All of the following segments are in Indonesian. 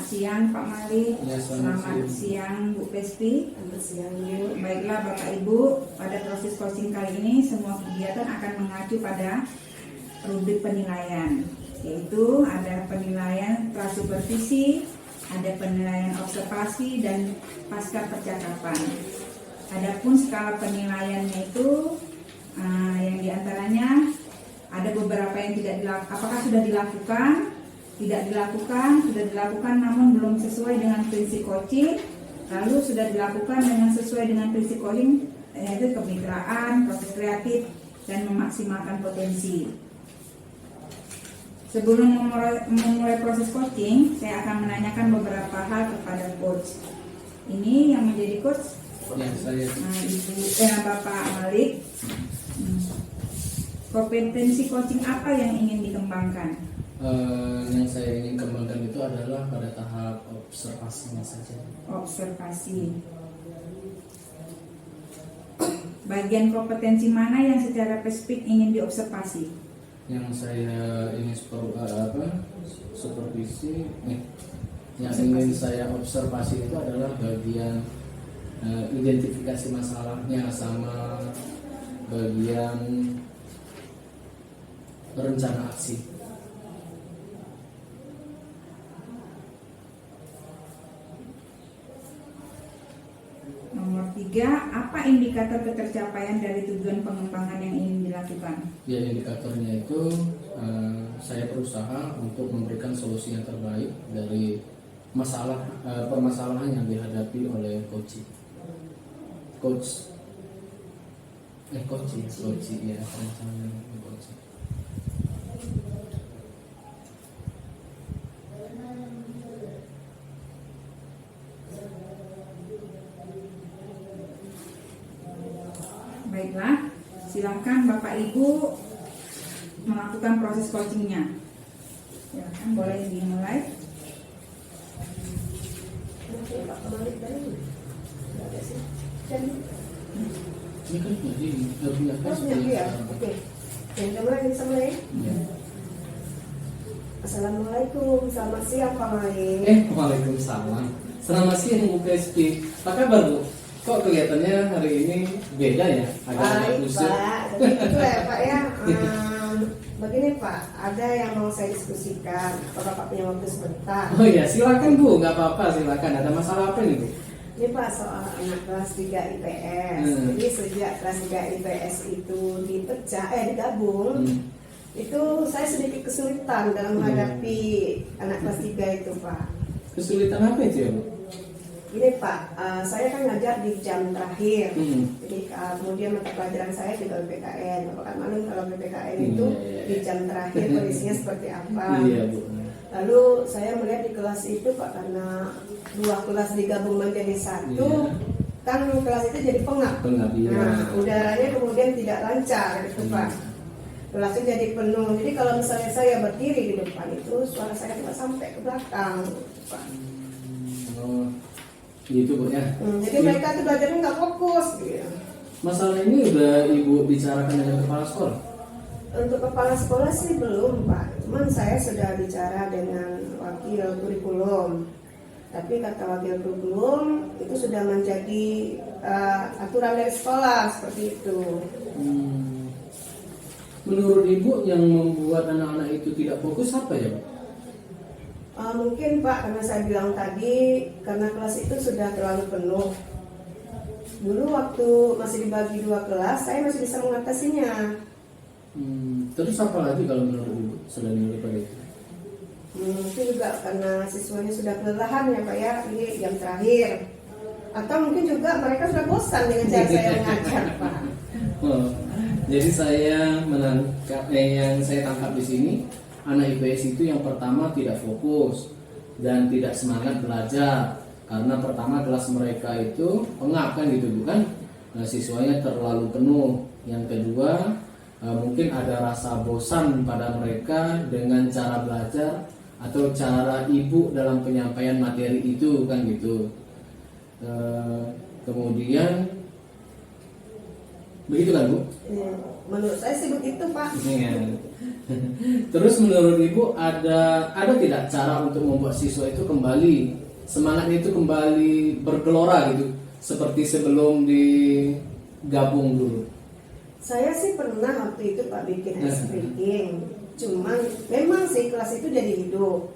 siang Pak Malik. Ya, Selamat siang Bu Pesti. Selamat siang Bu. Baiklah Bapak Ibu, pada proses coaching kali ini semua kegiatan akan mengacu pada rubrik penilaian, yaitu ada penilaian prasupervisi, ada penilaian observasi dan pasca percakapan. Adapun skala penilaiannya itu yang diantaranya ada beberapa yang tidak dilakukan, apakah sudah dilakukan, tidak dilakukan, sudah dilakukan namun belum sesuai dengan prinsip coaching, lalu sudah dilakukan dengan sesuai dengan prinsip coaching, yaitu kemitraan, proses kreatif, dan memaksimalkan potensi. Sebelum memulai proses coaching, saya akan menanyakan beberapa hal kepada coach. Ini yang menjadi coach, Bapak Malik. Kompetensi coaching apa yang ingin dikembangkan? Yang saya ingin kembangkan itu adalah pada tahap observasinya saja. Observasi. Bagian kompetensi mana yang secara spesifik ingin diobservasi? Yang saya ingin supervisi, yang ingin saya observasi itu adalah bagian identifikasi masalahnya sama bagian rencana aksi. Nomor 3, apa indikator ketercapaian dari tujuan pengembangan yang ingin dilakukan? Ya, indikatornya itu saya berusaha untuk memberikan solusi yang terbaik dari permasalahan yang dihadapi oleh coach ya, rencananya coach. Baiklah, silakan Bapak Ibu melakukan proses coachingnya. Silakan, boleh dimulai. Ini kan punya Oke. Yang mulai bisa mulai. Assalamualaikum, selamat siang Pak Malik. Waalaikumsalam. Selamat siang Bu PSP. Apa kabar Bu? Kok kelihatannya hari ini beda ya? Baik Pak, begitu ya Pak ya. Begini Pak, ada yang mau saya diskusikan. Apa Bapak punya waktu sebentar? Oh iya, silakan Bu, nggak apa-apa, silakan. Ada masalah apa nih Bu? Ini Pak soal anak kelas 3 IPS. Jadi sejak kelas 3 IPS itu digabung, itu saya sedikit kesulitan dalam menghadapi anak kelas 3 itu Pak. Kesulitan apa itu ya Bu? Ini Pak, saya kan ngajar di jam terakhir. Jadi kemudian mata pelajaran saya juga PPKN. Bapak kan maklum kalau PPKN itu di jam terakhir kondisinya seperti apa. Iya Bu. Lalu saya melihat di kelas itu Pak, karena dua kelas digabung menjadi satu, kan kelas itu jadi pengap. Nah, udaranya kemudian tidak lancar gitu Pak. Kelasnya jadi penuh. Jadi kalau misalnya saya berdiri di depan itu, suara saya tidak sampai ke belakang Pak. Oh, gitu Bu ya. Jadi mereka tuh belajarnya nggak fokus gitu. Masalah ini udah Ibu bicarakan dengan kepala sekolah? Untuk kepala sekolah sih belum Pak, cuman saya sudah bicara dengan wakil kurikulum. Tapi kata wakil kurikulum itu sudah menjadi aturan dari sekolah seperti itu. Menurut Ibu yang membuat anak-anak itu tidak fokus apa ya Pak? Mungkin Pak, karena saya bilang tadi, karena kelas itu sudah terlalu penuh. Dulu waktu masih dibagi dua kelas, saya masih bisa mengatasinya. Terus apa lagi kalau menurut Ibu selain daripada itu? Mungkin juga karena siswanya sudah kelelahan ya Pak ya, ini jam terakhir. Atau mungkin juga mereka sudah bosan dengan cara saya mengajar Pak. Jadi saya menangkap yang saya tangkap di sini, anak IPS itu yang pertama tidak fokus dan tidak semangat belajar karena pertama kelas mereka itu pengap kan gitu bukan? Siswanya terlalu penuh. Yang kedua mungkin ada rasa bosan pada mereka dengan cara belajar atau cara ibu dalam penyampaian materi itu kan gitu. Kemudian begitu kan Bu? Menurut saya sih begitu Pak. Terus menurut Ibu ada tidak cara untuk membuat siswa itu kembali semangatnya itu kembali bergelora gitu seperti sebelum digabung dulu? Saya sih pernah waktu itu Pak bikin ice breaking. Cuman memang sih kelas itu jadi hidup.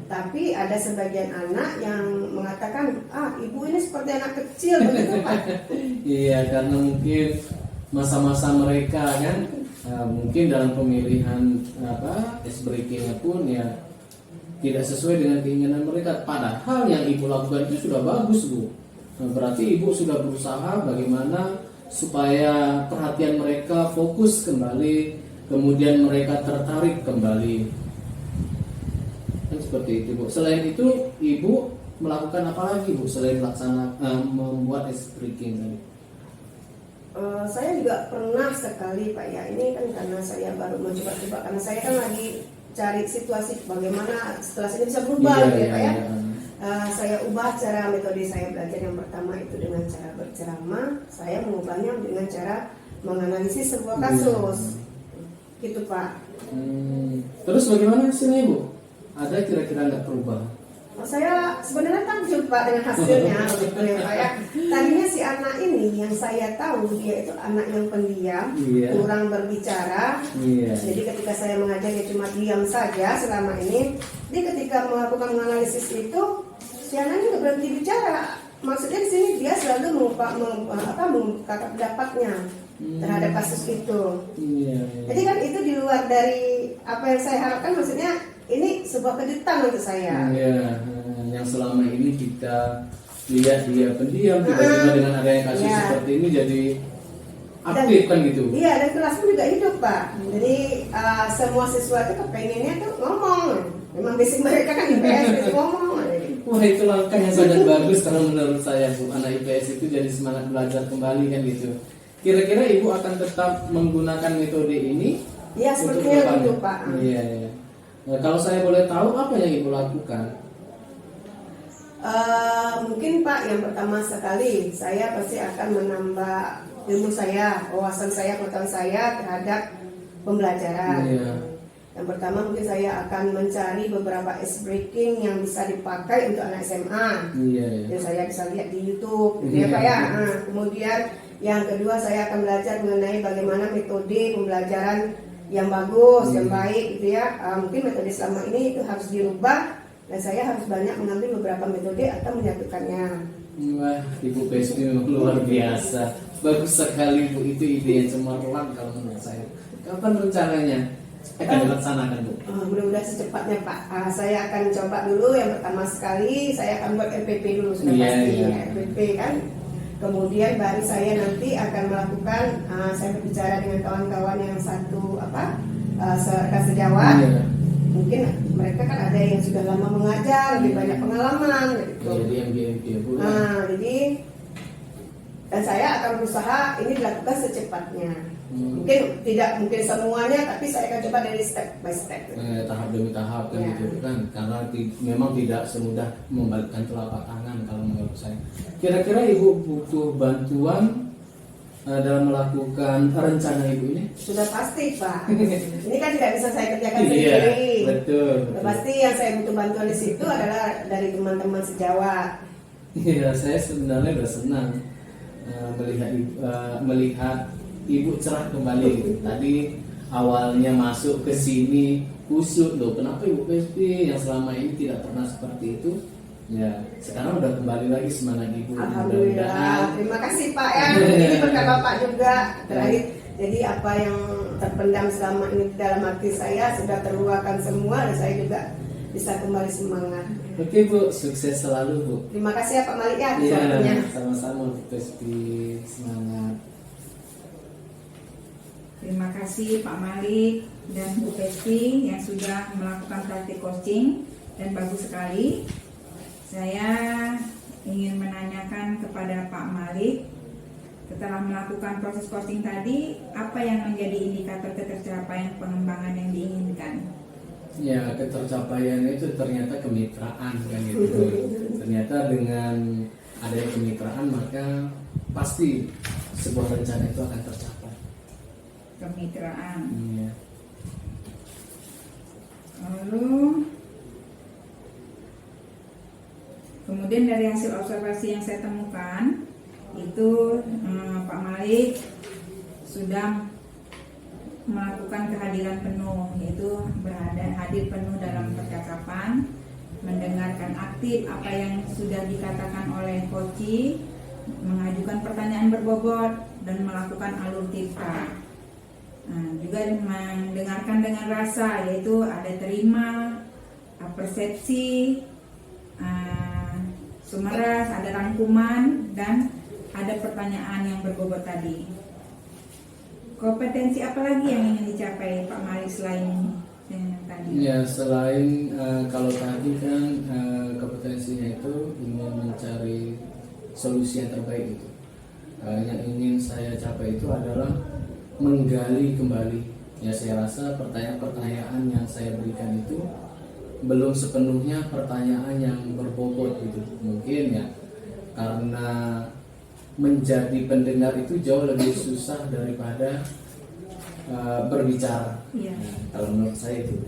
Tapi ada sebagian anak yang mengatakan, ibu ini seperti anak kecil begitu Pak. Iya, karena mungkin masa-masa mereka kan mungkin dalam pemilihan ice breakingnya pun ya tidak sesuai dengan keinginan mereka. Padahal yang Ibu lakukan itu sudah bagus Bu. Nah, berarti Ibu sudah berusaha bagaimana supaya perhatian mereka fokus kembali, kemudian mereka tertarik kembali. Kan seperti itu Bu. Selain itu Ibu melakukan apa lagi Bu selain membuat ice breaking tadi? Saya juga pernah sekali Pak ya, ini kan karena saya baru mencoba-coba, karena saya kan lagi cari situasi bagaimana setelah ini bisa berubah Pak ya. Saya ubah cara metode saya belajar. Yang pertama itu dengan cara berceramah, saya mengubahnya dengan cara menganalisis sebuah kasus. Gitu Pak. Terus bagaimana hasilnya Bu? Ada kira-kira nggak perubahan? Saya sebenarnya takjub Pak dengan hasilnya gitu ya Pak ya. Tadinya si anak ini yang saya tahu dia itu anak yang pendiam, kurang berbicara. Jadi ketika saya mengajar dia cuma diam saja selama ini. Jadi ketika melakukan analisis itu si anak ini nggak berhenti bicara. Maksudnya di sini dia selalu mengungkapkan pendapatnya terhadap kasus itu. Jadi kan itu di luar dari apa yang saya harapkan. Maksudnya ini sebuah kejutan untuk saya. Yang selama ini kita lihat dia pendiam, tiba-tiba dengan adanya kasus seperti ini jadi aktif kan gitu. Iya, dan kelas pun juga hidup Pak. Jadi semua siswa itu kepengennya tuh ngomong. Memang basic mereka kan IPS itu ngomong. Wah, itu langkah yang sangat bagus karena menurut saya Bu, anak IPS itu jadi semangat belajar kembali kan gitu. Kira-kira Ibu akan tetap menggunakan metode ini? Iya, sepertinya gitu Pak. Iya. Nah, kalau saya boleh tahu apa yang Ibu lakukan? Mungkin Pak, yang pertama sekali saya pasti akan menambah ilmu saya, wawasan saya, pengetahuan saya terhadap pembelajaran. Yang pertama mungkin saya akan mencari beberapa ice breaking yang bisa dipakai untuk anak SMA. Yang saya bisa lihat di YouTube, gitu ya Pak ya. Kemudian yang kedua saya akan belajar mengenai bagaimana metode pembelajaran yang bagus, yang baik gitu ya. Mungkin metode selama ini itu harus dirubah dan saya harus banyak mengambil beberapa metode atau menyatukannya. Wah, Ibu Pesti memang luar biasa. Bagus sekali Bu, itu ide yang cemerlang kalau menurut saya. Kapan rencananya akan dilaksanakan Bu? Mudah-mudahan secepatnya Pak. Saya akan coba dulu yang pertama sekali saya akan buat RPP dulu sudah pasti RPP kan. Kemudian baru saya nanti akan melakukan saya berbicara dengan kawan-kawan yang satu sejawat. Mungkin mereka kan ada yang sudah lama mengajar, lebih banyak pengalaman gitu. Jadi dan saya akan berusaha ini dilakukan secepatnya. Mungkin tidak mungkin semuanya, tapi saya akan coba dari step by step. Tahap demi tahap kan gitu kan, karena memang tidak semudah membalikkan telapak tangan kalau menurut saya. Kira-kira Ibu butuh bantuan dalam melakukan rencana Ibu ini? Sudah pasti Pak. Ini kan tidak bisa saya kerjakan sendiri. Betul. Pasti yang saya butuh bantuan di situ adalah dari teman-teman sejawat. Iya, saya sebenarnya udah senang melihat Ibu cerah kembali. Tadi awalnya masuk ke sini kusut loh, kenapa Ibu Pesti yang selama ini tidak pernah seperti itu? Ya, sekarang udah kembali lagi semangat Ibu. Alhamdulillah. Terima kasih Pak ya. Ini berkat Bapak juga terakhir. Jadi apa yang terpendam selama ini dalam hati saya sudah terluahkan semua dan saya juga bisa kembali semangat. Oke Bu, sukses selalu Bu. Terima kasih ya Pak Malik ya. Iya, sama-sama Bu Pesti, semangat. Terima kasih Pak Malik dan Bu Pesti yang sudah melakukan praktik coaching dan bagus sekali. Saya ingin menanyakan kepada Pak Malik, setelah melakukan proses coaching tadi, apa yang menjadi indikator ketercapaian pengembangan yang diinginkan? Ya, ketercapaian itu ternyata kemitraan kan gitu. Ternyata dengan adanya kemitraan maka pasti sebuah rencana itu akan tercapai. Kemitraan. Iya. Lalu kemudian dari hasil observasi yang saya temukan itu Pak Malik sudah melakukan kehadiran penuh, yaitu hadir penuh dalam percakapan, mendengarkan aktif apa yang sudah dikatakan oleh Koci, mengajukan pertanyaan berbobot dan melakukan alur tifta. Juga mendengarkan dengan rasa, yaitu ada terima, persepsi, sumeras, ada rangkuman, dan ada pertanyaan yang berbobot tadi. Kompetensi apa lagi yang ingin dicapai Pak Malik selain yang tadi? Ya, selain kalau tadi kan kompetensinya itu ingin mencari solusi yang terbaik itu. Yang ingin saya capai itu adalah menggali kembali. Ya, saya rasa pertanyaan-pertanyaan yang saya berikan itu belum sepenuhnya pertanyaan yang berbobot gitu. Mungkin ya karena menjadi pendengar itu jauh lebih susah daripada berbicara. Iya. Kalau menurut saya itu.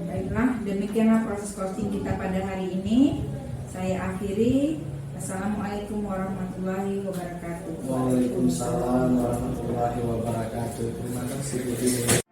Baiklah, demikianlah proses coaching kita pada hari ini. Saya akhiri. Assalamualaikum warahmatullahi wabarakatuh. Waalaikumsalam warahmatullahi wabarakatuh. Terima kasih Bu Dini.